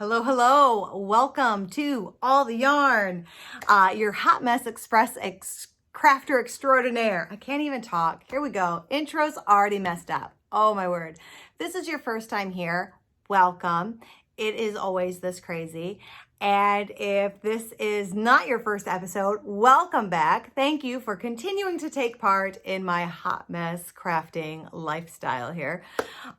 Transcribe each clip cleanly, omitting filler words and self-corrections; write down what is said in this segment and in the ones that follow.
Hello, hello. Welcome to All the Yarn, your hot mess express crafter extraordinaire. I can't even talk. Here we go. Intro's already messed up. Oh my word. This is your first time here. Welcome. It is always this crazy. And if this is not your first episode, welcome back. Thank you for continuing to take part in my hot mess crafting lifestyle here.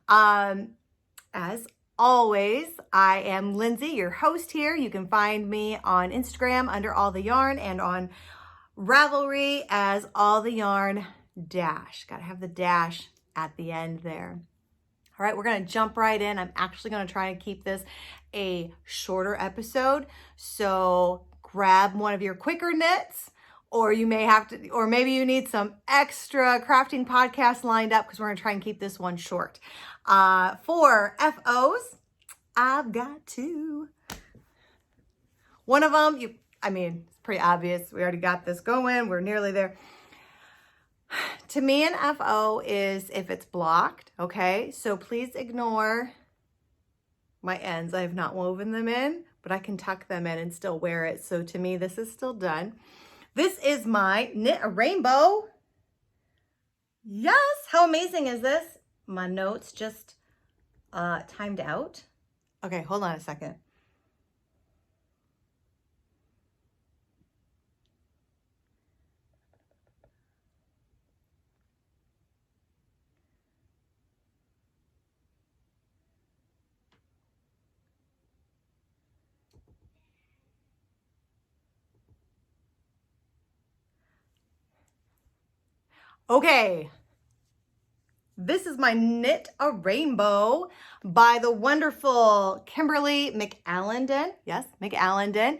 As always, I am Lindsay, your host here. You can find me on Instagram under All the Yarn and on Ravelry as All the Yarn dash. Got to have the dash at the end there. All right, we're going to jump right in. I'm actually going to try and keep this a shorter episode. So grab one of your quicker knits, or you may have to, or maybe you need some extra crafting podcasts lined up because we're going to try and keep this one short. For FOs, I've got two. One of them, it's pretty obvious. We already got this going. We're nearly there. To me, an FO is if it's blocked, okay? So please ignore my ends. I have not woven them in, but I can tuck them in and still wear it. So to me, this is still done. This is my Knit a Rainbow. Yes, how amazing is this? My notes just timed out. Okay, hold on a second. Okay. This is my Knit a Rainbow by the wonderful Kimberly McAlindin. Yes, McAlindin.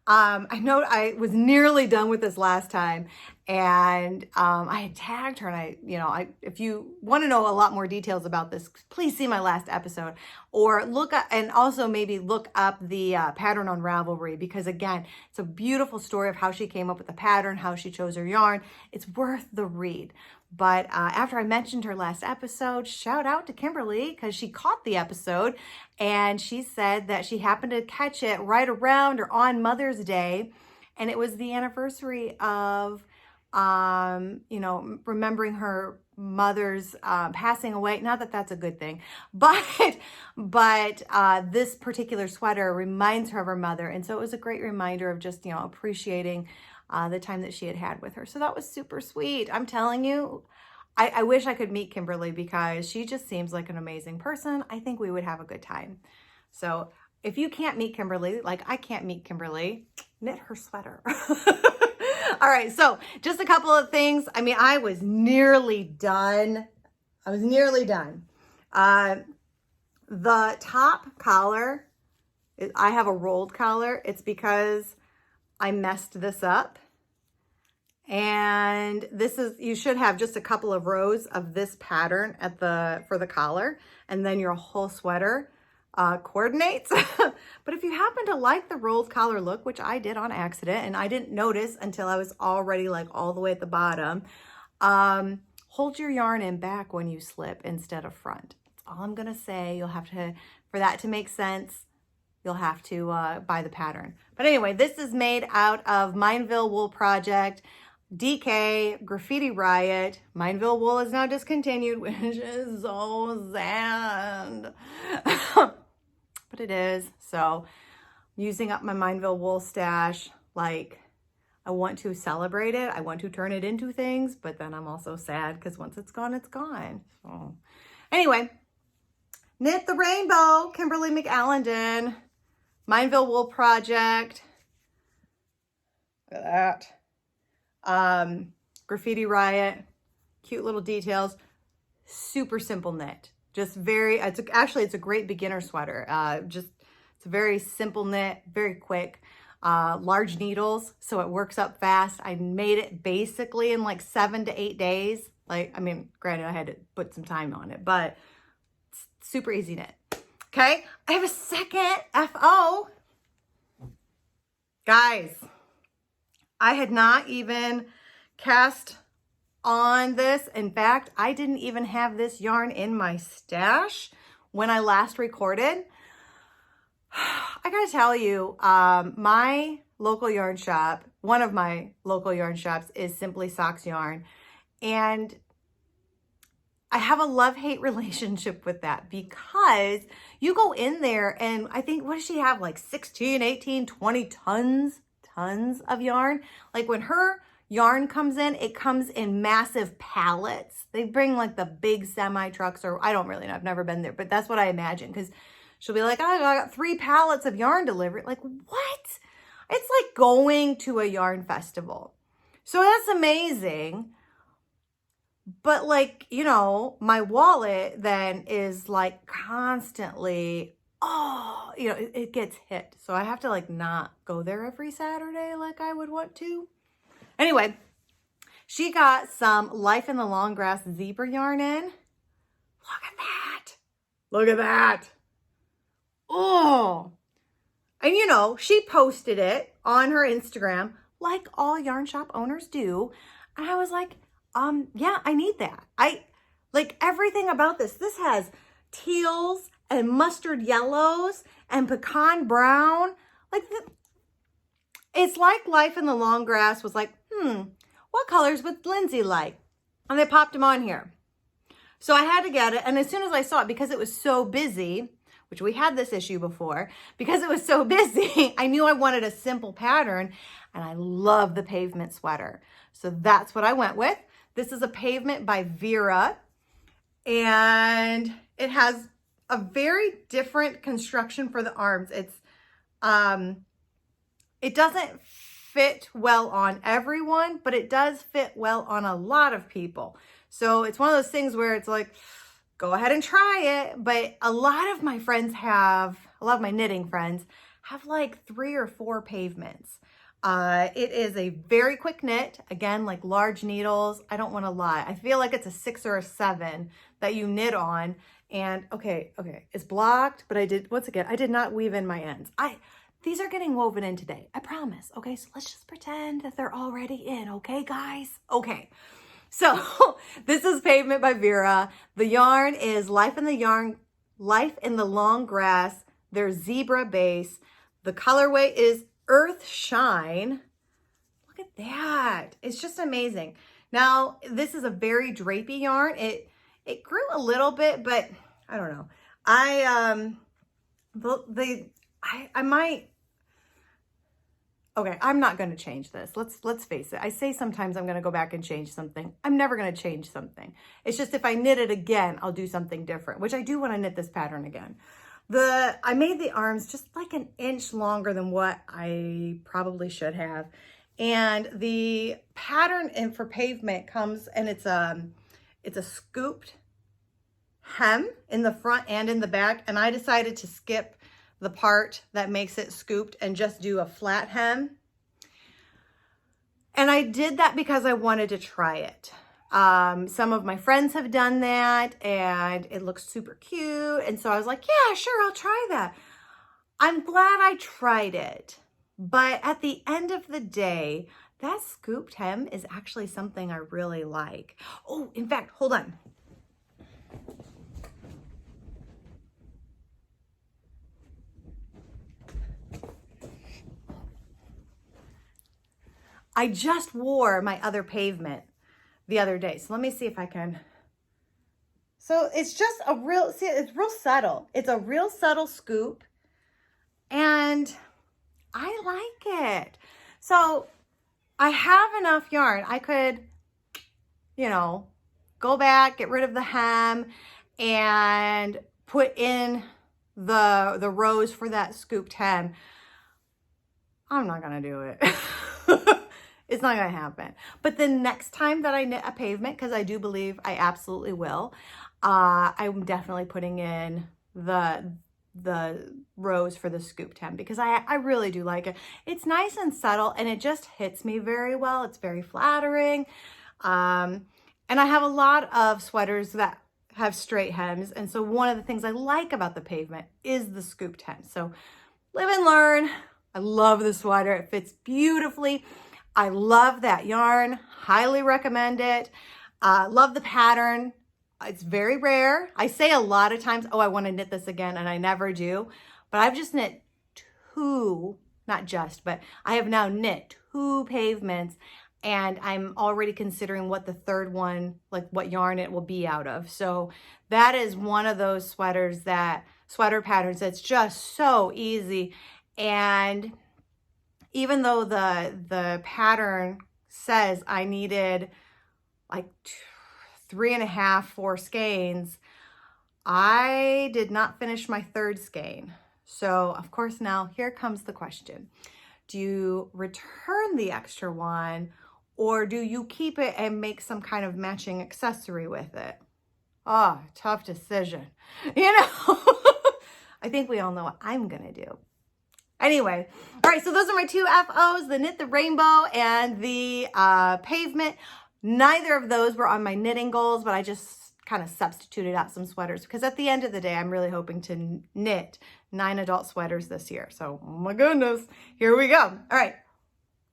I know I was nearly done with this last time, and I had tagged her, and if you want to know a lot more details about this, please see my last episode, or look up, and also maybe look up the pattern on Ravelry, because again, it's a beautiful story of how she came up with the pattern, how she chose her yarn. It's worth the read. But after I mentioned her last episode, shout out to Kimberly because she caught the episode and she said that she happened to catch it right around or on Mother's Day. And it was the anniversary of, remembering her mother's passing away. Not that that's a good thing, but this particular sweater reminds her of her mother. And so it was a great reminder of just, appreciating the time that she had with her. So that was super sweet. I'm telling you, I wish I could meet Kimberly because she just seems like an amazing person. I think we would have a good time. So if you can't meet Kimberly, like I can't meet Kimberly, knit her sweater. All right, so just a couple of things. I was nearly done. The top collar, I have a rolled collar. It's because I messed this up. And this is, you should have just a couple of rows of this pattern for the collar, and then your whole sweater coordinates. But if you happen to like the rolled collar look, which I did on accident, and I didn't notice until I was already like all the way at the bottom, hold your yarn in back when you slip instead of front. That's all I'm gonna say. You'll have to, for that to make sense, you'll have to buy the pattern. But anyway, this is made out of Mineville Wool Project, DK, Graffiti, Riot. Mineville Wool is now discontinued, which is so sad. But it is. So I'm using up my Mineville Wool stash. Like, I want to celebrate it. I want to turn it into things, but then I'm also sad because once it's gone, it's gone. So anyway, Knit the Rainbow, Kimberly McAlindin. Mineville Wool Project. Look at that. Graffiti Riot. Cute little details. Super simple knit. Just it's a great beginner sweater. It's a very simple knit, very quick. Large needles, so it works up fast. I made it basically in like 7 to 8 days. Granted, I had to put some time on it, but it's super easy knit. Okay, I have a second FO. Guys, I had not even cast on this. In fact, I didn't even have this yarn in my stash when I last recorded. I gotta tell you, my local yarn shop, one of my local yarn shops is Simply Socks Yarn. And I have a love-hate relationship with that because you go in there and I think, what does she have? Like 16, 18, 20 tons of yarn. Like when her yarn comes in, it comes in massive pallets. They bring like the big semi trucks, or I don't really know. I've never been there, but that's what I imagine, because she'll be like, oh, I got 3 pallets of yarn delivered. Like, what? It's like going to a yarn festival. So that's amazing. But like, you know, my wallet then is like constantly, oh, you know, it gets hit. So I have to like not go there every Saturday like I would want to. Anyway, she got some Life in the Long Grass zebra yarn in. Look at that. Look at that. Oh. And you know, she posted it on her Instagram like all yarn shop owners do. And I was like, yeah, I need that. I like everything about this. This has teals and mustard yellows and pecan brown. Like, it's like Life in the Long Grass was like, what colors would Lindsay like? And they popped them on here. So I had to get it. And as soon as I saw it, because it was so busy, which we had this issue before, because it was so busy, I knew I wanted a simple pattern, and I love the Pavement Sweater. So that's what I went with. This is a Pavement by Veera, and it has a very different construction for the arms. It's, it doesn't fit well on everyone, but it does fit well on a lot of people. So it's one of those things where it's like, go ahead and try it. But a lot of my friends have, a lot of my knitting friends have like 3 or 4 pavements. It is a very quick knit. Again, like large needles. I don't want to lie. I feel like it's a 6 or a 7 that you knit on. And okay, it's blocked, but I did not weave in my ends. These are getting woven in today. I promise. Okay, so let's just pretend that they're already in. Okay, guys? Okay. So this is Pavement by Veera. The yarn is Life in the Long Grass. Their zebra base. The colorway is Earthshine. Look at that. It's just amazing. Now, this is a very drapey yarn. It grew a little bit, but I don't know. I might. Okay, I'm not going to change this. Let's face it. I say sometimes I'm going to go back and change something. I'm never going to change something. It's just if I knit it again, I'll do something different, which I do when I knit this pattern again. I made the arms just like an inch longer than what I probably should have. And the pattern for Pavement comes, and it's a scooped hem in the front and in the back. And I decided to skip the part that makes it scooped and just do a flat hem. And I did that because I wanted to try it. Some of my friends have done that and it looks super cute. And so I was like, yeah, sure, I'll try that. I'm glad I tried it. But at the end of the day, that scooped hem is actually something I really like. Oh, in fact, hold on. I just wore my other Pavement the other day. So let me see if I can. So it's just a real, see, it's real subtle. It's a real subtle scoop. And I like it. So I have enough yarn. I could, you know, go back, get rid of the hem, and put in the rows for that scooped hem. I'm not going to do it. It's not going to happen. But the next time that I knit a Pavement, because I do believe I absolutely will, I'm definitely putting in the rows for the scooped hem, because I really do like it. It's nice and subtle, and it just hits me very well. It's very flattering. And I have a lot of sweaters that have straight hems. And so one of the things I like about the Pavement is the scooped hem. So live and learn. I love the sweater. It fits beautifully. I love that yarn. Highly recommend it. Love the pattern. It's very rare. I say a lot of times, oh, I want to knit this again, and I never do. But I've just knit 2, not just, but I have now knit 2 pavements, and I'm already considering what the third one, like what yarn it will be out of. So that is one of those sweater patterns that's just so easy. And even though the pattern says I needed like 3.5, 4 skeins, I did not finish my 3rd skein. So of course now here comes the question. Do you return the extra one, or do you keep it and make some kind of matching accessory with it? Oh, tough decision. You know, I think we all know what I'm gonna do. Anyway, all right, so those are my 2 FOs, the Knit the Rainbow and the Pavement. Neither of those were on my knitting goals, but I just kind of substituted out some sweaters because at the end of the day, I'm really hoping to knit 9 adult sweaters this year. So, oh my goodness, here we go. All right,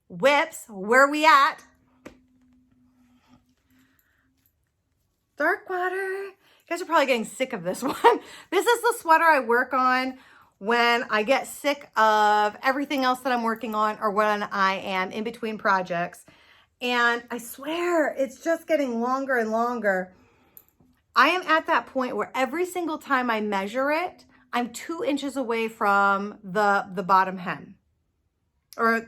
whips, where are we at? Darkwater. You guys are probably getting sick of this one. This is the sweater I work on when I get sick of everything else that I'm working on or when I am in between projects. And I swear it's just getting longer and longer. I am at that point where every single time I measure it, I'm 2 inches away from the bottom hem. Or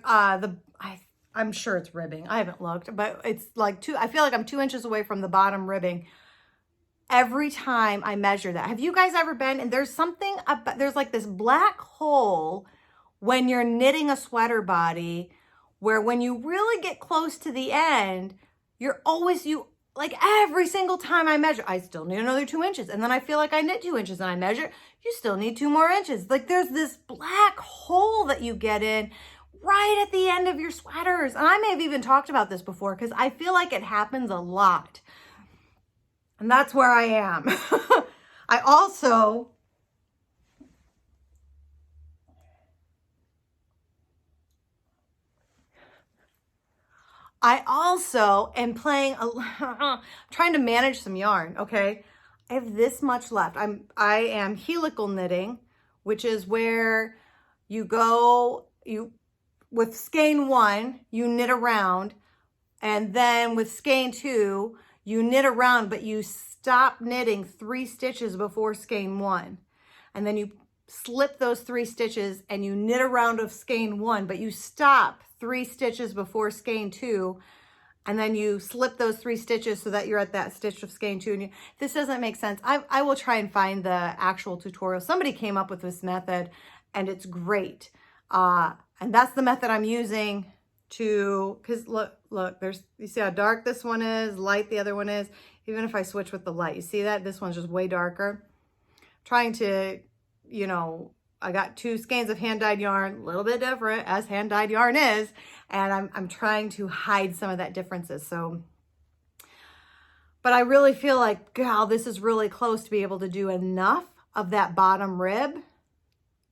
I'm sure it's ribbing. I haven't looked, but it's like I feel like I'm 2 inches away from the bottom ribbing every time I measure that. Have you guys ever been, and there's something about, there's like this black hole when you're knitting a sweater body where when you really get close to the end, like every single time I measure, I still need another 2 inches. And then I feel like I knit 2 inches and I measure, you still need 2 more inches. Like there's this black hole that you get in right at the end of your sweaters. And I may have even talked about this before because I feel like it happens a lot. And that's where I am. I also am playing, trying to manage some yarn, okay? I have this much left. I am helical knitting, which is where you go, with skein 1, you knit around, and then with skein 2, you knit around, but you stop knitting 3 stitches before skein 1. And then you slip those 3 stitches and you knit around of skein 1, but you stop 3 stitches before skein 2. And then you slip those 3 stitches so that you're at that stitch of skein 2. And this doesn't make sense. I will try and find the actual tutorial. Somebody came up with this method and it's great. And that's the method I'm using because look, you see how dark this one is, light the other one is. Even if I switch with the light, you see that? This one's just way darker. Trying to, you know, I got 2 skeins of hand-dyed yarn, a little bit different as hand-dyed yarn is, and I'm trying to hide some of that differences. So, but I really feel like, God, this is really close to be able to do enough of that bottom rib.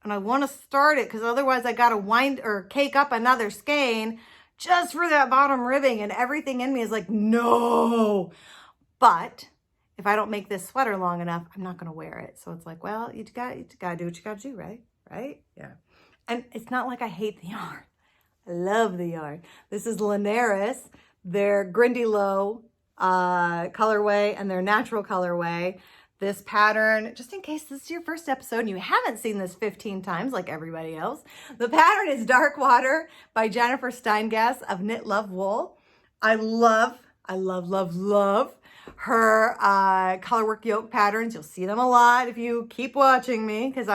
And I want to start it because otherwise I got to wind or cake up another skein just for that bottom ribbing, and everything in me is like, no. But if I don't make this sweater long enough, I'm not going to wear it. So it's like, well, you got to do what you got to do, right? Right? Yeah. And it's not like I hate the yarn. I love the yarn. This is Laneras, their Grindylow colorway and their natural colorway. This pattern, just in case this is your first episode and you haven't seen this 15 times like everybody else, the pattern is Darkwater by Jennifer Steingass of Knit Love Wool. I love her colorwork yoke patterns. You'll see them a lot if you keep watching me, because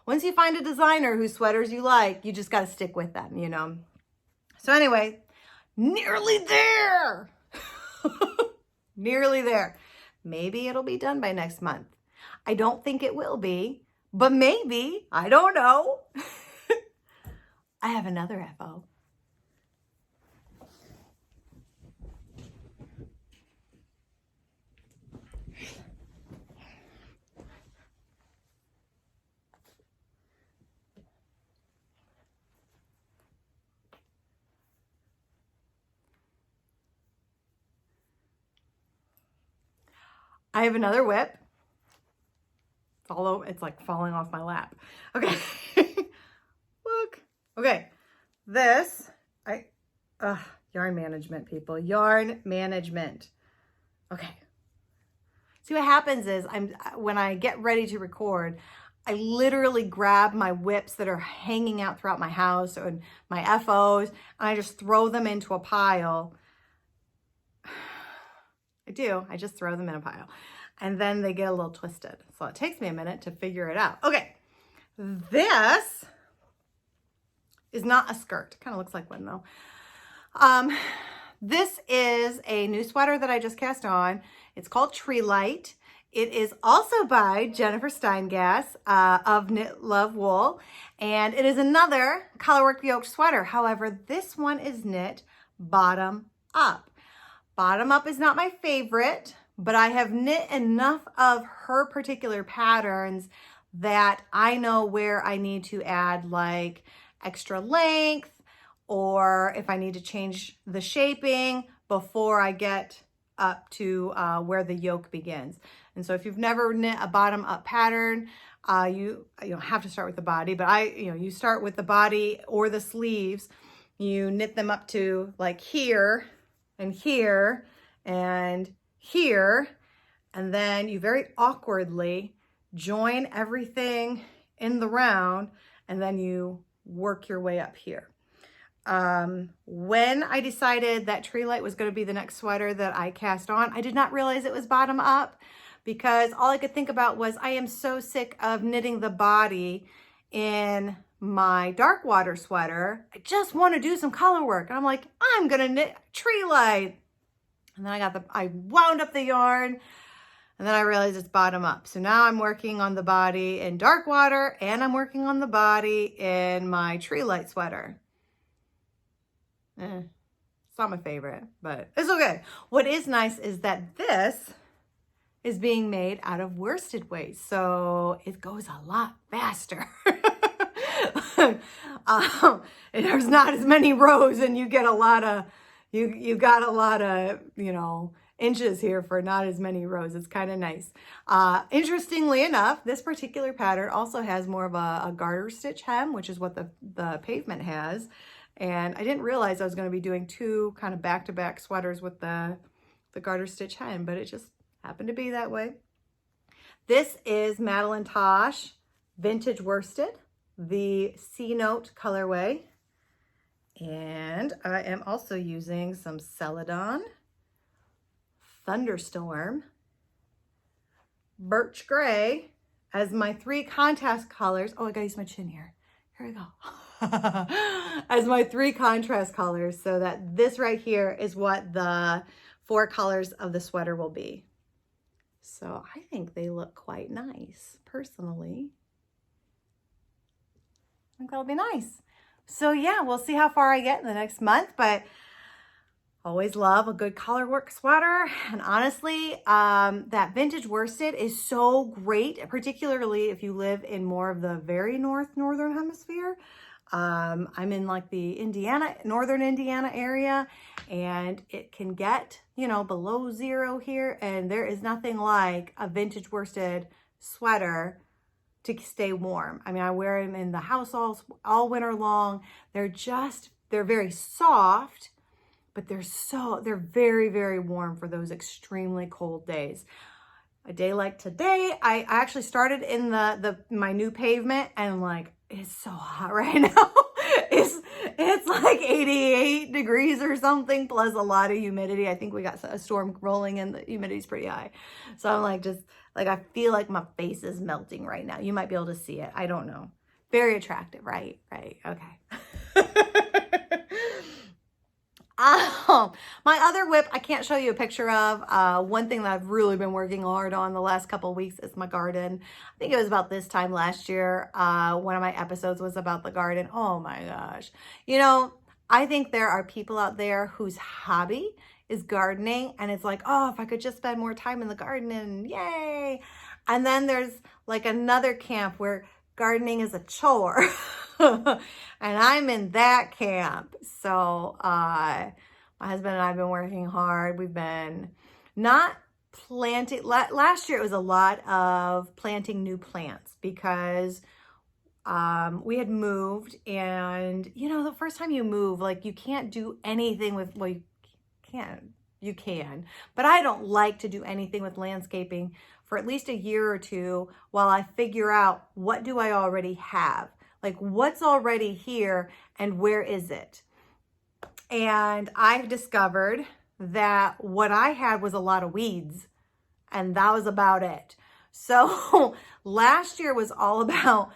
once you find a designer whose sweaters you like, you just got to stick with them, you know. So anyway, nearly there. Nearly there. Maybe it'll be done by next month. I don't think it will be, but maybe. I don't know. I have another FO. I have another whip. It's like falling off my lap. Okay. Look. Okay, this, yarn management, people, yarn management. Okay. See, what happens is when I get ready to record, I literally grab my whips that are hanging out throughout my house and my FOs, and I just throw them into a pile. I just throw them in a pile, and then they get a little twisted. So it takes me a minute to figure it out. Okay, this is not a skirt. Kind of looks like one though. This is a new sweater that I just cast on. It's called Treelight. It is also by Jennifer Steingass of Knit Love Wool, and it is another colorwork yoke sweater. However, this one is knit bottom up. Bottom up is not my favorite, but I have knit enough of her particular patterns that I know where I need to add like extra length, or if I need to change the shaping before I get up to where the yoke begins. And so if you've never knit a bottom up pattern, you don't have to start with the body, but you start with the body or the sleeves. You knit them up to like here and here and here, and then you very awkwardly join everything in the round, and then you work your way up here. When I decided that Treelight was going to be the next sweater that I cast on, I did not realize it was bottom up, because all I could think about was I am so sick of knitting the body in my Darkwater sweater. I just want to do some color work. And I'm like, I'm going to knit Treelight. And then I wound up the yarn, and then I realized it's bottom up. So now I'm working on the body in Darkwater, and I'm working on the body in my Treelight sweater. It's not my favorite, but it's okay. What is nice is that this is being made out of worsted weight, so it goes a lot faster. And there's not as many rows, and you get a lot of, you got a lot of, inches here for not as many rows. It's kind of nice. Interestingly enough, this particular pattern also has more of a garter stitch hem, which is what the Pavement has. And I didn't realize I was going to be doing two kind of back-to-back sweaters with the garter stitch hem, but it just happened to be that way. This is Madeline Tosh Vintage Worsted, the Cenote colorway. And I am also using some Celadon, Thunderstorm, Birch Gray as my three contrast colors. Oh, I gotta use my chin here. Here we go. As my three contrast colors, so that this right here is what the 4 colors of the sweater will be. So I think they look quite nice, personally. I think that'll be nice. So yeah, we'll see how far I get in the next month, but always love a good colorwork sweater. And honestly, that vintage worsted is so great, particularly if you live in more of the very northern hemisphere. I'm in like the northern Indiana area, and it can get, below 0 here. And there is nothing like a vintage worsted sweater to stay warm. I mean, I wear them in the house all winter long. They're very soft, but they're very, very warm for those extremely cold days. A day like today, I actually started in my new Pavement, and like, it's so hot right now. It's like 88 degrees or something, plus a lot of humidity. I think we got a storm rolling and the humidity's pretty high. So I'm like, I feel like my face is melting right now. You might be able to see it. I don't know. Very attractive, right? Right. Okay. My other whip, I can't show you a picture of. One thing that I've really been working hard on the last couple of weeks is my garden. I think it was about this time last year. One of my episodes was about the garden. Oh my gosh. I think there are people out there whose hobby is gardening, and it's like, oh, if I could just spend more time in the garden, and yay. And then there's like another camp where gardening is a chore. And I'm in that camp. So my husband and I have been working hard. We've been not planting. Last year it was a lot of planting new plants, because we had moved, and you know, the first time you move, like you can't do anything with, well, you can, but I don't like to do anything with landscaping for at least a year or two while I figure out what do I already have, like what's already here and where is it. And I discovered that what I had was a lot of weeds, and that was about it. So last year was all about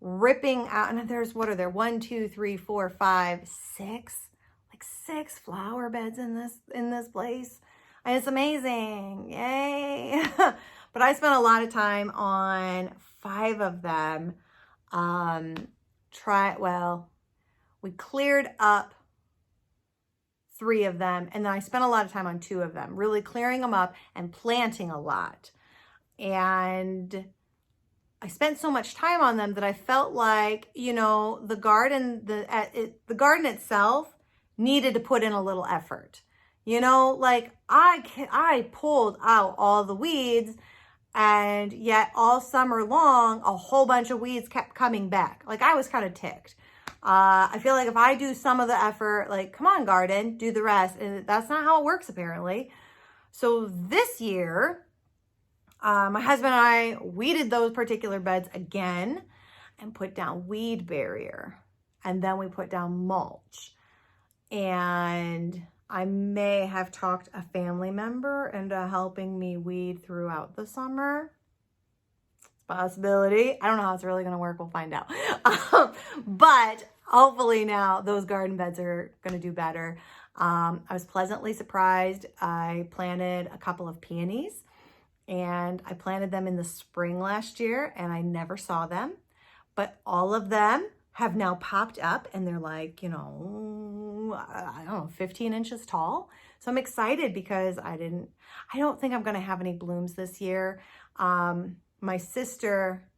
ripping out, and there's, what are there, 1, 2, 3, 4, 5, 6, like 6 flower beds in this place. And it's amazing, yay. But I spent a lot of time on 5 of them. We cleared up 3 of them, and then I spent a lot of time on 2 of them, really clearing them up and planting a lot. And I spent so much time on them that I felt like, you know, the garden itself needed to put in a little effort. You know, like I pulled out all the weeds, and yet all summer long, a whole bunch of weeds kept coming back. Like I was kind of ticked. I feel like if I do some of the effort, like, come on, garden, do the rest. And that's not how it works, apparently. So this year, my husband and I weeded those particular beds again and put down weed barrier. And then we put down mulch. And I may have talked a family member into helping me weed throughout the summer. Possibility. I don't know how it's really going to work. We'll find out. But hopefully now those garden beds are going to do better. I was pleasantly surprised. I planted a couple of peonies, and I planted them in the spring last year, and I never saw them. But all of them have now popped up, and they're like, you know, I don't know, 15 inches tall. So I'm excited because I don't think I'm going to have any blooms this year. My sister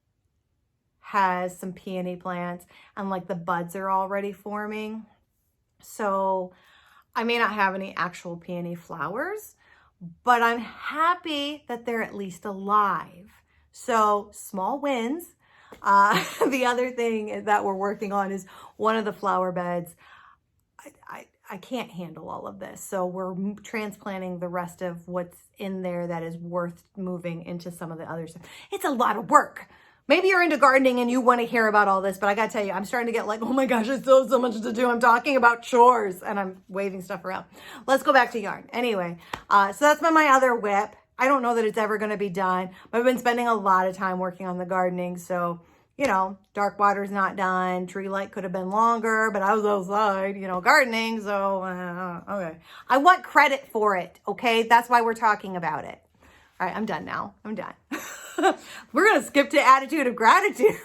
has some peony plants, and like the buds are already forming. So I may not have any actual peony flowers, but I'm happy that they're at least alive. So small wins. The other thing that we're working on is one of the flower beds. I can't handle all of this. So we're transplanting the rest of what's in there that is worth moving into some of the other stuff. It's a lot of work. Maybe you're into gardening and you want to hear about all this, but I got to tell you, I'm starting to get like, oh my gosh, I still have so much to do. I'm talking about chores and I'm waving stuff around. Let's go back to yarn. Anyway, so that's been my other whip. I don't know that it's ever going to be done, but I've been spending a lot of time working on the gardening. So, you know, Darkwater's not done. Treelight could have been longer, but I was outside, you know, gardening. So, okay. I want credit for it. Okay. That's why we're talking about it. All right. I'm done now. I'm done. We're going to skip to attitude of gratitude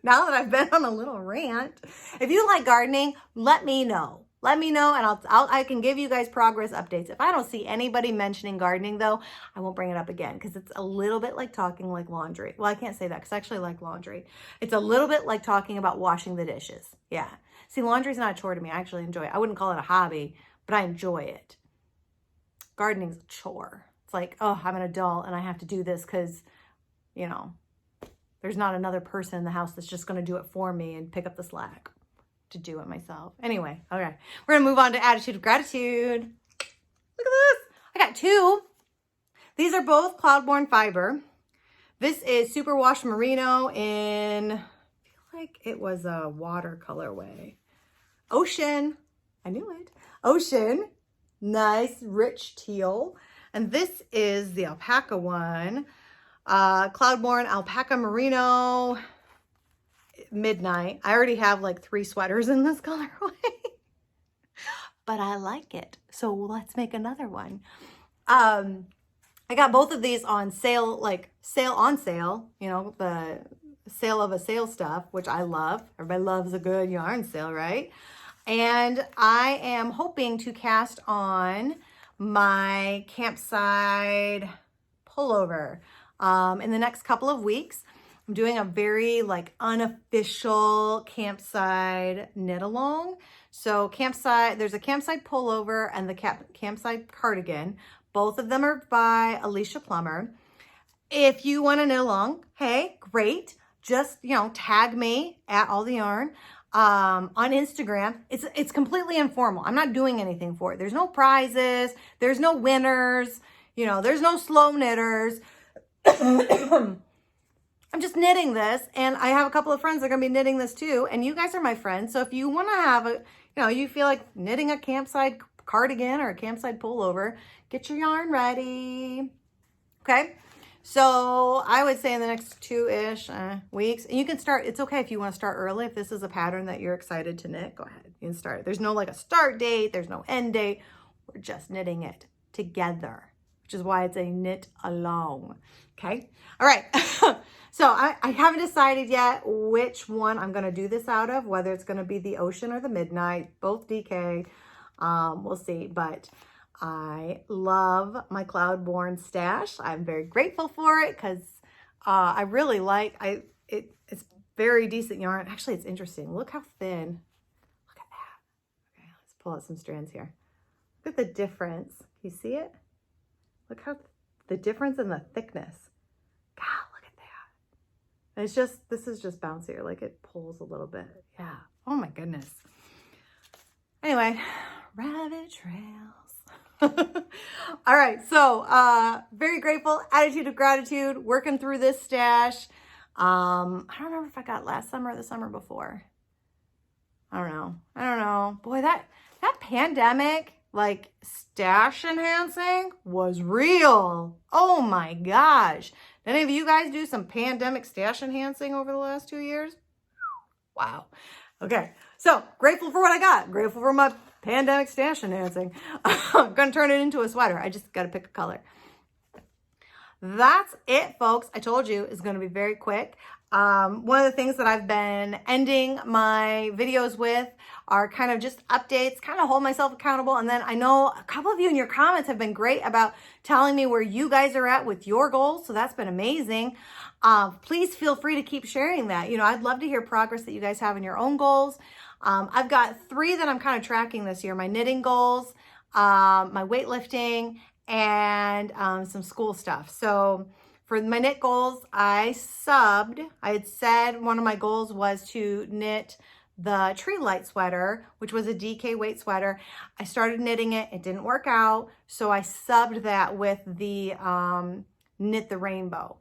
now that I've been on a little rant. If you like gardening, let me know. Let me know, and I can give you guys progress updates. If I don't see anybody mentioning gardening, though, I won't bring it up again because it's a little bit like talking like laundry. Well, I can't say that because I actually like laundry. It's a little bit like talking about washing the dishes. Yeah. See, laundry's not a chore to me. I actually enjoy it. I wouldn't call it a hobby, but I enjoy it. Gardening's a chore. It's like, oh, I'm an adult and I have to do this because, you know, there's not another person in the house that's just going to do it for me and pick up the slack to do it myself. Anyway, okay. We're going to move on to attitude of gratitude. Look at this. I got 2. These are both Cloudborne fiber. This is Superwash Merino in, I feel like it was a water colorway. Ocean. I knew it. Ocean. Nice, rich teal. And this is the alpaca one. Cloudborne Alpaca Merino. Midnight. I already have like 3 sweaters in this colorway, but I like it. So let's make another one. I got both of these on sale, like sale on sale, you know, the sale of a sale stuff, which I love. Everybody loves a good yarn sale, right? And I am hoping to cast on my campsite pullover in the next couple of weeks. I'm doing a very like unofficial campsite knit along. So campsite, there's a campsite pullover and the campsite cardigan. Both of them are by Alicia Plummer. If you want to knit along, hey, great. just, you know, tag me at alltheyarn on Instagram. It's completely informal. I'm not doing anything for it. There's no prizes. There's no winners. You know, there's no slow knitters. I'm just knitting this, and I have a couple of friends that are going to be knitting this too, and you guys are my friends. So if you want to have a, you know, you feel like knitting a campsite cardigan or a campsite pullover, get your yarn ready. Okay. So I would say in the next 2-ish weeks, and you can start, it's okay if you want to start early. If this is a pattern that you're excited to knit, go ahead, you can start. There's no like a start date. There's no end date. We're just knitting it together, which is why it's a knit along. Okay. All right. So I haven't decided yet which one I'm going to do this out of, whether it's going to be the Ocean or the Midnight, both DK. We'll see, but I love my Cloudborne stash. I'm very grateful for it because I really like, it's very decent yarn. Actually, it's interesting. Look how thin. Look at that. Okay, let's pull out some strands here. Look at the difference. Can you see it? Look how the difference in the thickness. God, look at that. And it's just, this is just bouncier. Like it pulls a little bit. Yeah. Oh my goodness. Anyway, rabbit trails. All right. So, very grateful. Attitude of gratitude. Working through this stash. I don't remember if I got last summer or the summer before. I don't know. Boy, that pandemic, like stash enhancing was real. Oh my gosh. Did any of you guys do some pandemic stash enhancing over the last 2 years? Wow. Okay. So grateful for what I got. Grateful for my pandemic stash enhancing. I'm going to turn it into a sweater. I just got to pick a color. That's it, folks. I told you it's going to be very quick. One of the things that I've been ending my videos with are kind of just updates, kind of hold myself accountable. And then I know a couple of you in your comments have been great about telling me where you guys are at with your goals. So that's been amazing. Please feel free to keep sharing that. You know, I'd love to hear progress that you guys have in your own goals. I've got 3 that I'm kind of tracking this year. My knitting goals, my weightlifting, and some school stuff. So for my knit goals, I had said one of my goals was to knit the Treelight sweater, which was a DK weight sweater. I started knitting it. It didn't work out. So I subbed that with the Knit the Rainbow.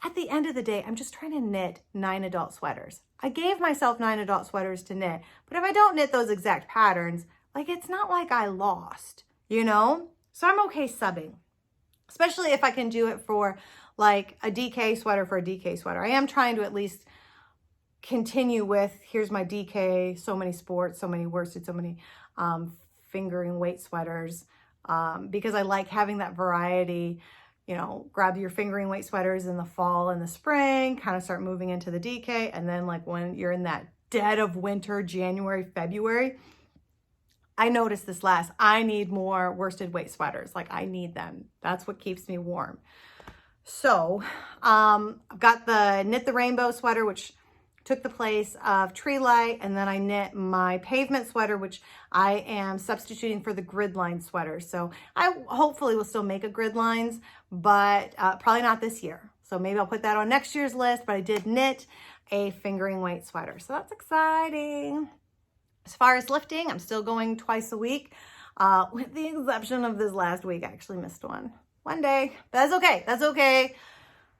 At the end of the day, I'm just trying to knit 9 adult sweaters. I gave myself 9 adult sweaters to knit, but if I don't knit those exact patterns, like it's not like I lost, you know? So I'm okay subbing, especially if I can do it for like a DK sweater for a DK sweater. I am trying to at least continue with, here's my DK, so many sports, so many worsted, so many fingering weight sweaters, because I like having that variety. You know, grab your fingering weight sweaters in the fall and the spring, kind of start moving into the DK. And then like when you're in that dead of winter, January, February, I noticed this last, I need more worsted weight sweaters. Like I need them. That's what keeps me warm. So I've got the Knit the Rainbow sweater, which took the place of Treelight, and then I knit my Pavement Sweater, which I am substituting for the grid line sweater. So I hopefully will still make a grid lines, but probably not this year. So maybe I'll put that on next year's list, but I did knit a fingering weight sweater. So that's exciting. As far as lifting, I'm still going twice a week, with the exception of this last week. I actually missed one day. That's okay. That's okay.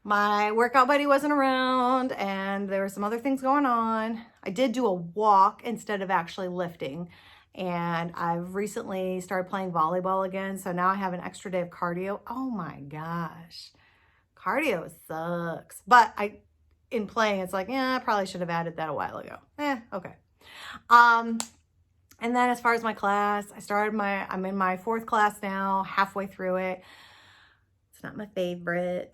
My workout buddy wasn't around and there were some other things going on. I did do a walk instead of actually lifting. And I've recently started playing volleyball again. So now I have an extra day of cardio. Oh my gosh. Cardio sucks. But in playing, it's like, yeah, I probably should have added that a while ago. Okay. And then as far as my class, I'm in my 4th class now, halfway through it. It's not my favorite.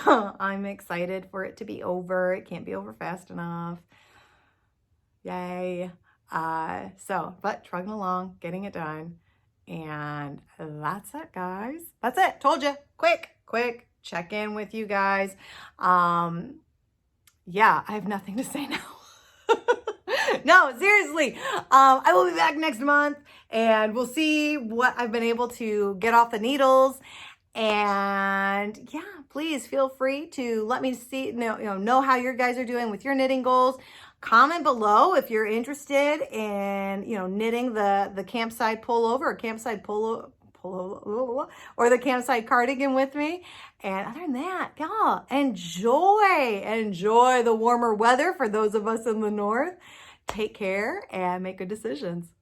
I'm excited for it to be over. It can't be over fast enough. Yay. But trugging along, getting it done. And that's it, guys. That's it. Told you. Quick check in with you guys. Yeah, I have nothing to say now. No, seriously. I will be back next month and we'll see what I've been able to get off the needles. And yeah, please feel free to let me know how your guys are doing with your knitting goals. Comment below if you're interested in, knitting the campsite pullover or campsite pullover or the campsite cardigan with me. And other than that, y'all, enjoy the warmer weather for those of us in the north. Take care and make good decisions.